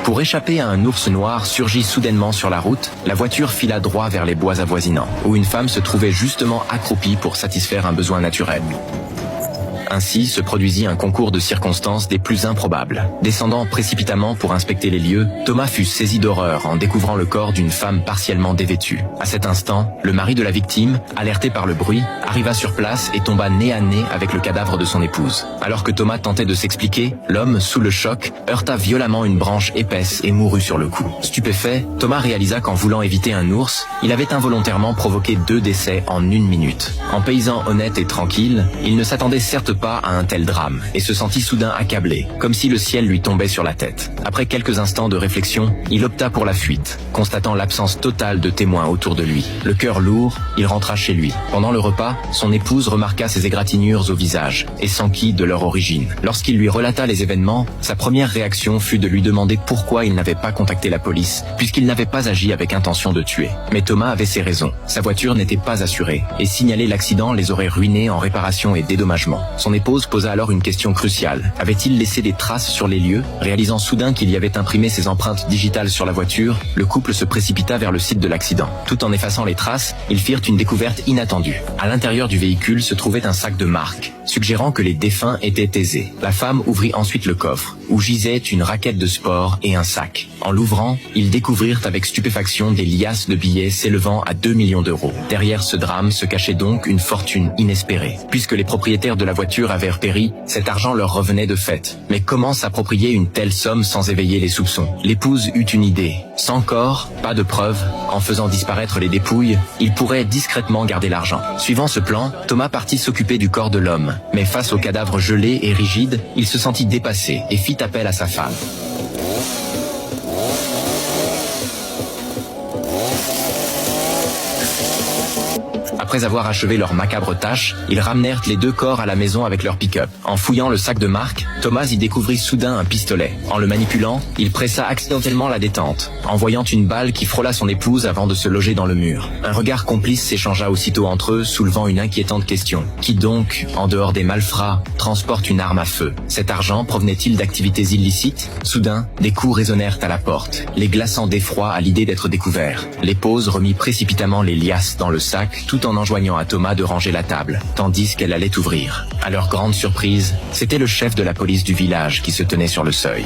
Pour échapper à un ours noir surgi soudainement sur la route, la voiture fila droit vers les bois avoisinants, où une femme se trouvait justement accroupie pour satisfaire un besoin naturel. Ainsi se produisit un concours de circonstances des plus improbables. Descendant précipitamment pour inspecter les lieux, Thomas fut saisi d'horreur en découvrant le corps d'une femme partiellement dévêtue. À cet instant, le mari de la victime, alerté par le bruit, arriva sur place et tomba nez à nez avec le cadavre de son épouse. Alors que Thomas tentait de s'expliquer, l'homme, sous le choc, heurta violemment une branche épaisse et mourut sur le coup. Stupéfait, Thomas réalisa qu'en voulant éviter un ours, il avait involontairement provoqué 2 décès en 1 minute. En paysan honnête et tranquille, il ne s'attendait certes pas à un tel drame et se sentit soudain accablé, comme si le ciel lui tombait sur la tête. Après quelques instants de réflexion, il opta pour la fuite, constatant l'absence totale de témoins autour de lui. Le cœur lourd, il rentra chez lui. Pendant le repas, son épouse remarqua ses égratignures au visage et s'enquit de leur origine. Lorsqu'il lui relata les événements, sa première réaction fut de lui demander pourquoi il n'avait pas contacté la police, puisqu'il n'avait pas agi avec intention de tuer. Mais Thomas avait ses raisons. Sa voiture n'était pas assurée et signaler l'accident les aurait ruinés en réparation et dédommagement. Son épouse posa alors une question cruciale. Avait-il laissé des traces sur les lieux? Réalisant soudain qu'il y avait imprimé ses empreintes digitales sur la voiture, le couple se précipita vers le site de l'accident. Tout en effaçant les traces, ils firent une découverte inattendue. À l'intérieur du véhicule se trouvait un sac de marque, suggérant que les défunts étaient aisés. La femme ouvrit ensuite le coffre, où gisait une raquette de sport et un sac. En l'ouvrant, ils découvrirent avec stupéfaction des liasses de billets s'élevant à 2 millions d'euros. Derrière ce drame se cachait donc une fortune inespérée. Puisque les propriétaires de la voiture avaient péri, cet argent leur revenait de fait. Mais comment s'approprier une telle somme sans éveiller les soupçons? L'épouse eut une idée. Sans corps, pas de preuves, en faisant disparaître les dépouilles, il pourrait discrètement garder l'argent. Suivant ce plan, Thomas partit s'occuper du corps de l'homme. Mais face au cadavre gelé et rigide, il se sentit dépassé et fit appel à sa femme. Après avoir achevé leur macabre tâche, ils ramenèrent les 2 corps à la maison avec leur pick-up. En fouillant le sac de marque, Thomas y découvrit soudain un pistolet. En le manipulant, il pressa accidentellement la détente, envoyant une balle qui frôla son épouse avant de se loger dans le mur. Un regard complice s'échangea aussitôt entre eux, soulevant une inquiétante question. Qui donc, en dehors des malfrats, transporte une arme à feu? Cet argent provenait-il d'activités illicites? Soudain, des coups résonnèrent à la porte, les glaçant d'effroi à l'idée d'être découverts. L'épouse remit précipitamment les liasses dans le sac, tout en enjoignant à Thomas de ranger la table, tandis qu'elle allait ouvrir. À leur grande surprise, c'était le chef de la police du village qui se tenait sur le seuil.